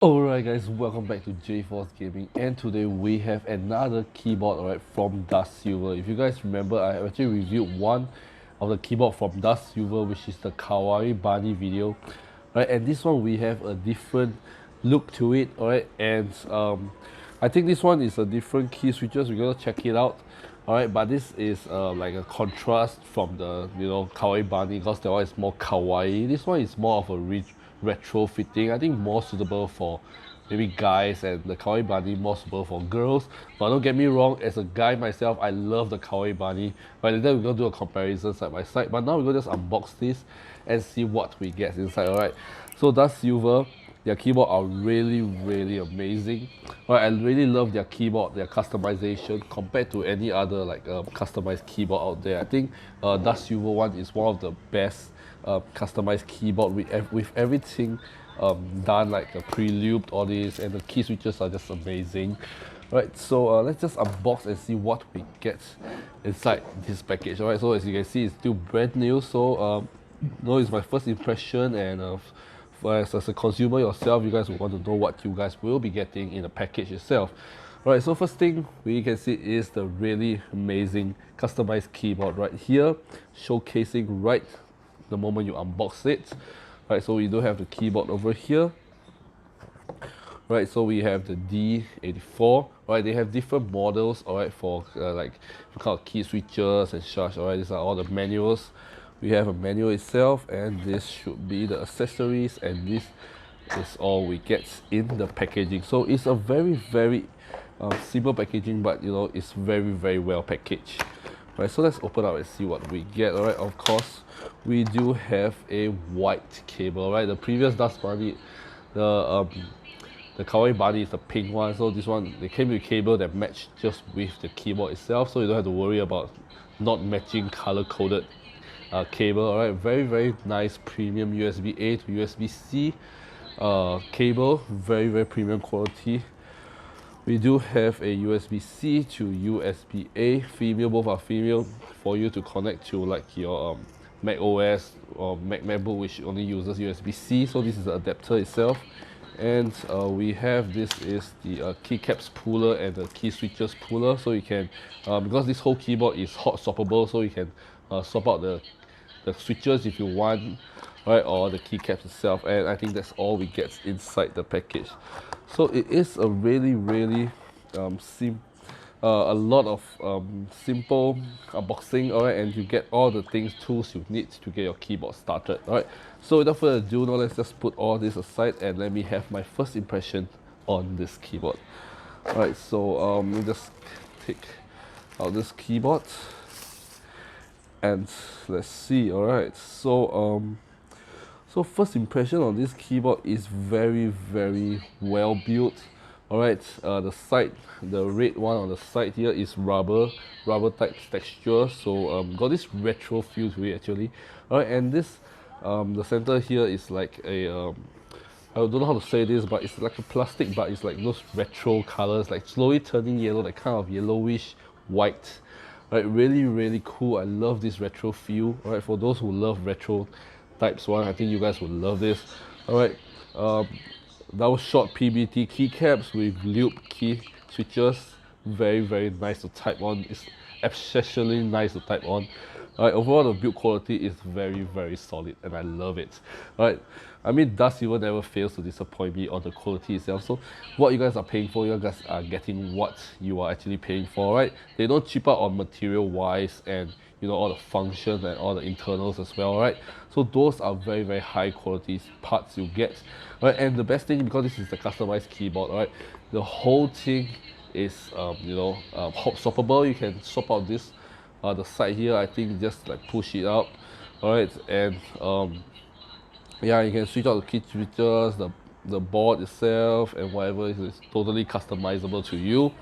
Alright guys, welcome back to JForce Gaming, and today we have another keyboard from DustSilver. If you guys remember, I actually reviewed one of the keyboard from DustSilver, which is the Kawaii Bunny video. And this one we have a different look to it, and I think this one is a different key switches. We're gonna check it out. But this is like a contrast from the Kawaii Bunny, because that one is more kawaii. This one is more of a retro fitting. I think more suitable for maybe guys, and the Kawaii Bunny more suitable for girls. But don't get me wrong, as a guy myself, I love the Kawaii Bunny. But then we're gonna do a comparison side by side. But now we're gonna just unbox this and see what we get inside. So DustSilver, their keyboard are really amazing. I really love their keyboard, their customization compared to any other customized keyboard out there. I think DustSilver one is one of the best customized keyboard with everything done, like a pre-lubed, all this, and the key switches are just amazing. So let's just unbox and see what we get inside this package. So as you can see, it's still brand new. So it's my first impression, and as a consumer yourself, you guys will want to know what you guys will be getting in the package itself. So first thing we can see is the really amazing customized keyboard right here, showcasing right the moment you unbox it. So we do have the keyboard over here. So we have the D84. They have different models, for like key switches and such. These are all the manuals. We have a manual itself, and this should be the accessories, and this is all we get in the packaging. So it's a very simple packaging, but it's very well packaged. So let's open up and see what we get. Of course we do have a white cable. The previous Dust Bunny, the Kawaii Bunny, is the pink one. So this one, they came with a cable that matched just with the keyboard itself, so you don't have to worry about not matching color coded cable. Very nice premium USB-A to USB-C cable, very premium quality. We do have a USB-C to USB-A, female, both are female, for you to connect to like your Mac OS or MacBook, which only uses USB-C. So this is the adapter itself. And we have, this is the keycaps puller and the key switches puller. So you can, because this whole keyboard is hot swappable, so you can swap out the switches if you want, or the keycaps itself. And I think that's all we get inside the package. So it is a really a lot of simple unboxing, and you get all the tools you need to get your keyboard started. So without further ado, now let's just put all this aside and let me have my first impression on this keyboard. So let me just take out this keyboard and let's see. So first impression on this keyboard is very well built. The side, the red one on the side here is rubber type texture, so got this retro feel to it actually. And this the center here is like a I don't know how to say this, but it's like a plastic, but it's like those retro colors, like slowly turning yellow, like kind of yellowish white. Really cool. I love this retro feel. For those who love retro types one, I think you guys would love this. That was short PBT keycaps with loop key switches. Very nice to type on. It's exceptionally nice to type on. Overall the build quality is very solid, and I love it. I mean, DustSilver never fails to disappoint me on the quality itself. So what you guys are paying for, you guys are getting what you are actually paying for. They don't cheap out on material wise, and all the functions and all the internals as well. So those are very high quality parts you get. And the best thing, because this is the customized keyboard, the whole thing is hot swappable. You can swap out this the side here. I think just like push it out. And yeah, you can switch out the key switches, the board itself, and whatever is totally customizable to you.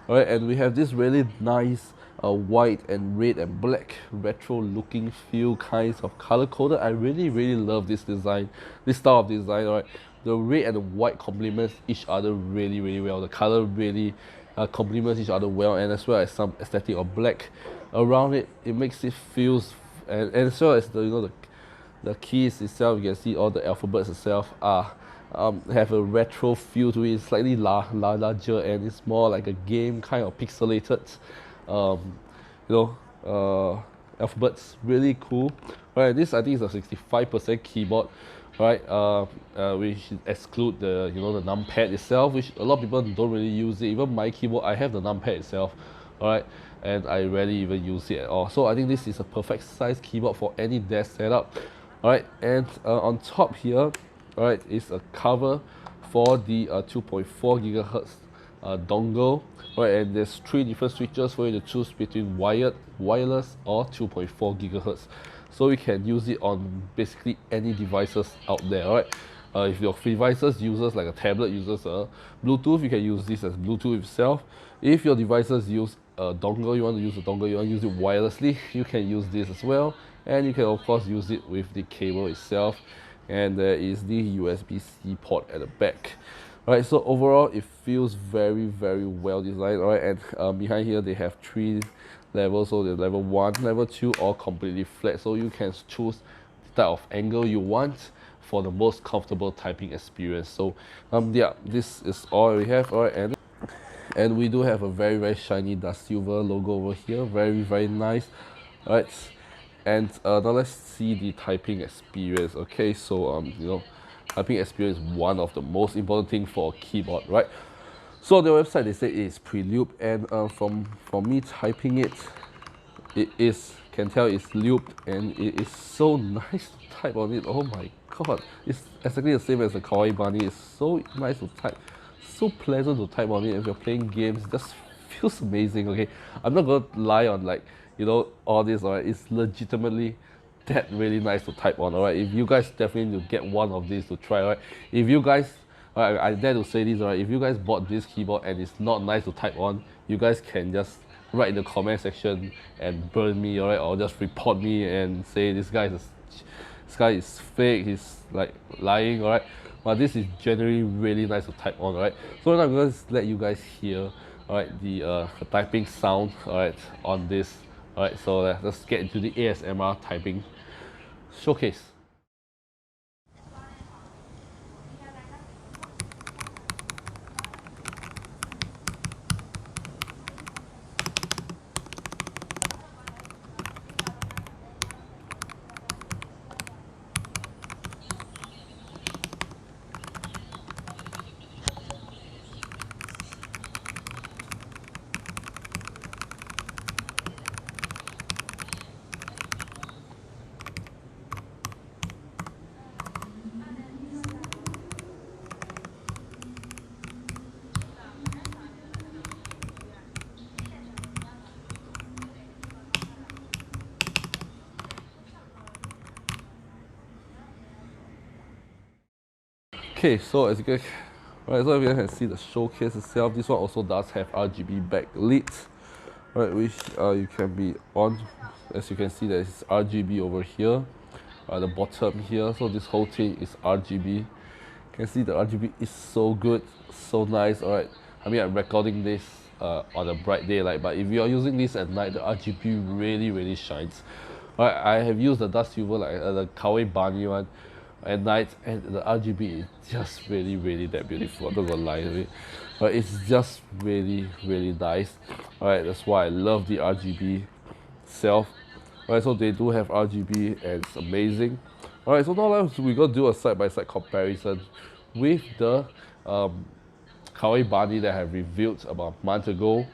And we have this really nice white and red and black retro looking feel kinds of color coded. I really love this design, this style of design. The red and the white complements each other really well. The color really complements each other well, and as well as some aesthetic of black around it. It makes it feels, and as well as the keys itself, you can see all the alphabets itself are have a retro feel to it. It's slightly larger, and it's more like a game kind of pixelated, you know, alphabets. Really cool. Right, this I think is a 65% keyboard. Right, we should exclude the the numpad itself, which a lot of people don't really use it. Even my keyboard, I have the numpad itself. All right, and I rarely even use it at all. So I think this is a perfect size keyboard for any desk setup. All right, and on top here, all right, is a cover for the 2.4 gigahertz dongle. Right, and there's 3 different switches for you to choose between wired, wireless, or 2.4 gigahertz. So you can use it on basically any devices out there. All right, if your devices uses like a tablet uses Bluetooth, you can use this as Bluetooth itself. If your devices use a dongle, you want to use a dongle, you want to use it wirelessly, you can use this as well. And you can of course use it with the cable itself. And there is the USB-C port at the back. Alright, so overall it feels very well designed. Alright, and behind here they have 3 levels, so there's level 1, level 2, all completely flat, so you can choose the type of angle you want for the most comfortable typing experience. So yeah, this is all we have. Alright, and we do have a very shiny DustSilver logo over here, very nice. Alright, and now let's see the typing experience. Okay, so typing experience is one of the most important things for a keyboard, right? So on their website they say it is pre-lubed, and from me typing it, can tell it's lubed, and it is so nice to type on it. Oh my god, it's exactly the same as the Kawaii Bunny. It's so nice to type, so pleasant to type on it. If you're playing games, it just feels amazing. Okay, I'm not gonna lie on like all this. Alright, it's legitimately that really nice to type on. Alright, if you guys definitely need to get one of these to try. Alright, if you guys, I dare to say this, alright, if you guys bought this keyboard and it's not nice to type on, you guys can just write in the comment section and burn me, alright, or just report me and say this guy is fake, he's like lying, alright. But this is generally really nice to type on, alright. So now I'm going to let you guys hear, alright, the typing sound, alright, on this. Alright, so let's get into the ASMR typing showcase. Okay, so as you guys, right, so if you can see the showcase itself, this one also does have RGB backlit, right, which you can be on. As you can see, there is RGB over here, the bottom here. So this whole thing is RGB. You can see the RGB is so good, so nice. Alright, I mean I'm recording this on a bright daylight, but if you are using this at night, the RGB really shines. Alright, I have used the DustSilver, like the Kawaii Bunny one, at night, and the RGB is just really that beautiful. I'm not gonna lie to it, but it's just really nice. Alright, that's why I love the RGB itself. Alright, so they do have RGB and it's amazing. Alright, so now we're gonna do a side-by-side comparison with the Kawaii Bunny that I have reviewed about a month ago,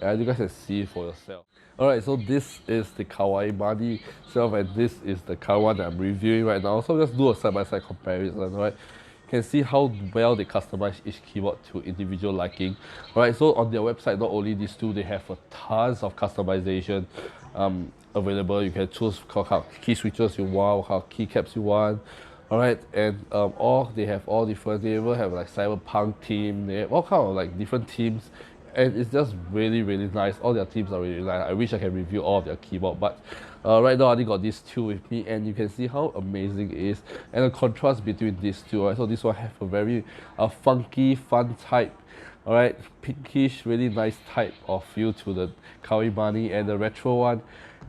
and you guys can see it for yourself. Alright, so this is the Kawaii Bunny itself, and this is the current one that I'm reviewing right now. So just do a side-by-side comparison. Alright, you can see how well they customize each keyboard to individual liking. Alright, so on their website, not only these two, they have tons of customization available. You can choose how key switches you want, how keycaps you want. Alright, and they have all different. They even have like cyberpunk theme. They have all kind of like different themes, and it's just really nice. All their themes are really nice. I wish I can review all of their keyboard, but right now I only got these two with me, and you can see how amazing it is, and the contrast between these two. Right, so this one have a very funky, fun type. Alright, pinkish, really nice type of feel to the Kawaii Bunny, and the retro one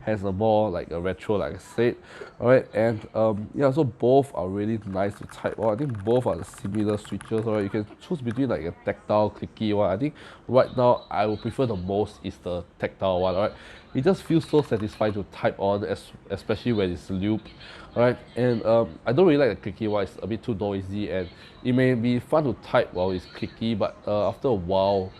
has a more like a retro, like I said. Alright, and yeah, so both are really nice to type on. I think both are the similar switches. Alright, you can choose between like a tactile, clicky one. I think right now I would prefer the most is the tactile one. Alright, it just feels so satisfying to type on, especially when it's looped. Alright, and I don't really like the clicky one. It's a bit too noisy, and it may be fun to type while it's clicky, but after a while,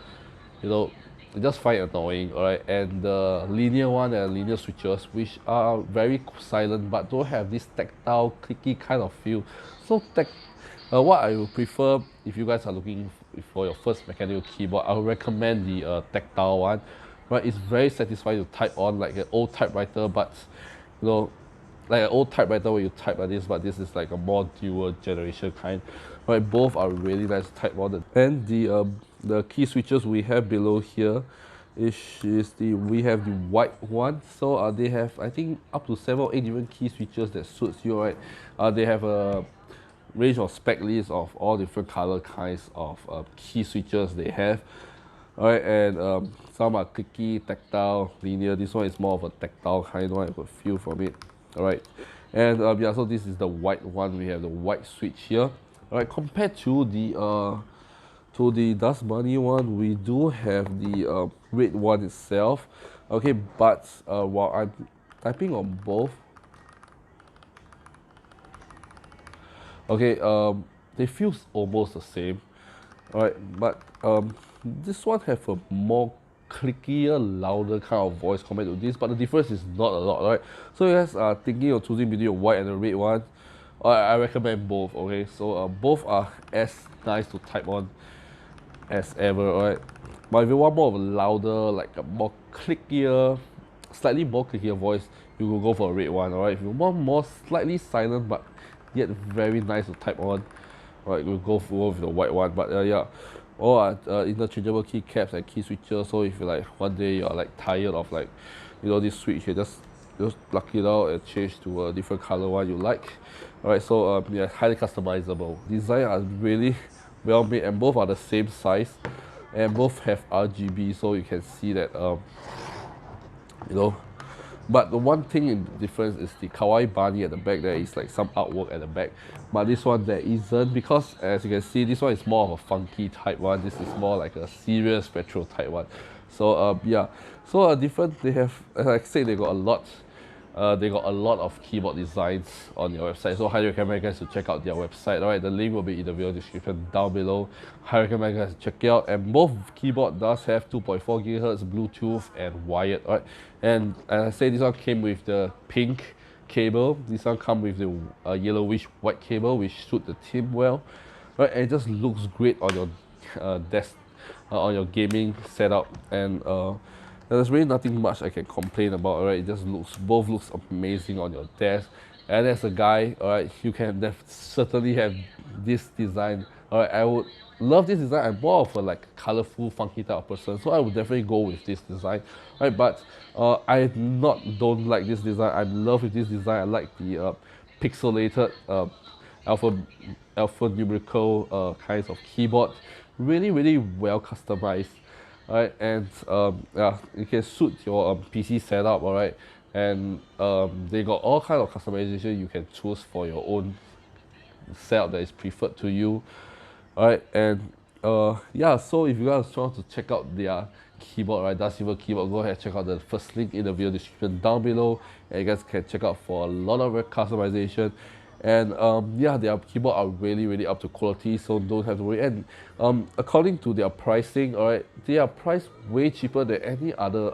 you know, I just find it annoying. Alright, and the linear one and linear switches, which are very silent but don't have this tactile, clicky kind of feel. So what I would prefer if you guys are looking for your first mechanical keyboard, I would recommend the tactile one. Right, it's very satisfying to type on, like an old typewriter, but you know, like an old typewriter where you type like this, but this is like a more newer generation kind. Right, both are really nice to type on. And the key switches we have below here we have the white one. So they have, I think, up to 7 or 8 different key switches that suits you. Right, they have a range of spec lists of all different color kinds of key switches they have. Alright, and some are clicky, tactile, linear. This one is more of a tactile kind one. I could feel from it. Alright, and yeah, so this is the white one. We have the white switch here. Alright, compared to the Dust Money one, we do have the red one itself. Okay, but while I'm typing on both, okay, they feel almost the same. Alright, but this one have a more clickier, louder kind of voice compared to this, but the difference is not a lot. Right, so you guys are thinking of choosing between a white and a red one, I recommend both. Okay, so both are as nice to type on as ever. Alright, but if you want more of a louder, like a more clickier, slightly more clickier voice, you will go for a red one. Alright, if you want more slightly silent but yet very nice to type on, alright, we'll go with the white one. But yeah, all are interchangeable keycaps and key switches. So if you like one day you're like tired of like, you know, this switch, you just plug it out and change to a different color one you like. Alright, so yeah, highly customizable. Design are really well made, and both are the same size, and both have RGB, so you can see that you know. But the one thing in difference is the kawaii bunny at the back. There is like some artwork at the back, but this one there isn't, because as you can see, this one is more of a funky type one. This is more like a serious retro type one. So yeah, so different. They have, as I said, they got a lot. They got a lot of keyboard designs on your website, so highly recommend you guys to check out their website. Alright, the link will be in the video description down below. Highly recommend you guys to check it out. And both keyboard does have 2.4 GHz Bluetooth and wired. Alright, and as I said, this one came with the pink cable. This one comes with the yellowish white cable, which suit the theme well. Right, and it just looks great on your desk, on your gaming setup, and there's really nothing much I can complain about. Alright, it just both looks amazing on your desk. And as a guy, alright, you can certainly have this design. Alright, I would love this design. I'm more of a like colorful, funky type of person, so I would definitely go with this design. Alright, but I don't like this design. I'm in love with this design. I like the pixelated alphanumerical kinds of keyboard. Really well customized. Alright, and yeah, it can suit your PC setup. Alright, and they got all kind of customization you can choose for your own setup that is preferred to you. Alright, and yeah, so if you guys want to check out their keyboard, right, DustSilver keyboard, go ahead and check out the first link in the video description down below, and you guys can check out for a lot of customization. And yeah, their keyboard are really up to quality, so don't have to worry. And according to their pricing, alright, they are priced way cheaper than any other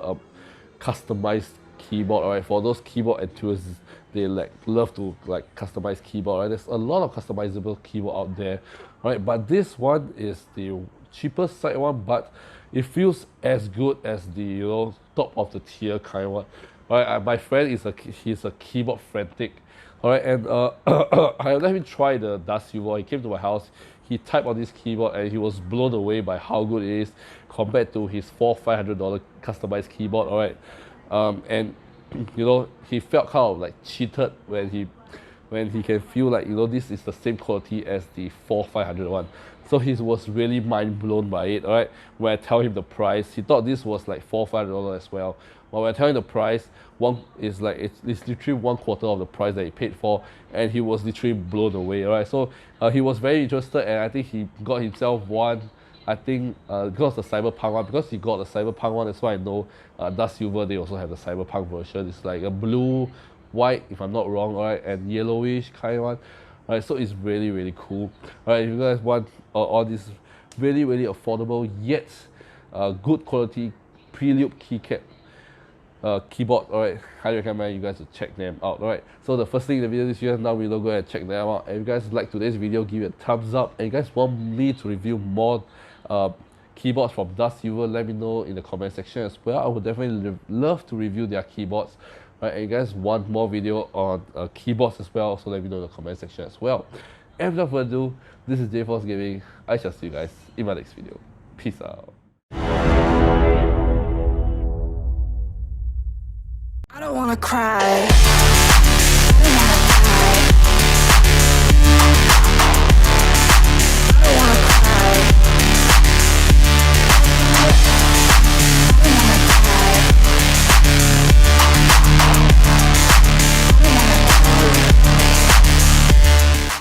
customized keyboard. Alright, for those keyboard enthusiasts, they like love to like customize keyboard. Right, there's a lot of customizable keyboard out there. Right, but this one is the cheapest side one, but it feels as good as the top of the tier kind one. Right, my friend he's a keyboard fanatic. Alright, and I let him try the DustSilver. He came to my house, he typed on this keyboard, and he was blown away by how good it is compared to his $400-500 customized keyboard. Alright, and he felt kind of like cheated when he can feel like this is the same quality as the $400-500 one. So he was really mind blown by it, alright? When I tell him the price, he thought this was like $4-5 as well. But when I tell him the price, it's literally 1/4 of the price that he paid for, and he was literally blown away, alright? So he was very interested, and I think he got himself one. I think because the Cyberpunk one, because he got the Cyberpunk one, that's why I know DustSilver, they also have the Cyberpunk version. It's like a blue, white, if I'm not wrong, alright, and yellowish kind one. Alright, so it's really, really cool. Alright, if you guys want all these really, really affordable yet good quality pre-loop keycap keyboard, alright, highly recommend you guys to check them out. Alright, so the first thing in the video is you guys now below, go and check them out. And if you guys like today's video, give it a thumbs up. And if you guys want me to review more keyboards from DustSilver, let me know in the comment section as well. I would definitely love to review their keyboards. Right, and you guys want more video on keyboards as well, so let me know in the comment section as well. And without further ado, this is 𝖩forcegaming. I shall see you guys in my next video. Peace out. I don't wanna cry.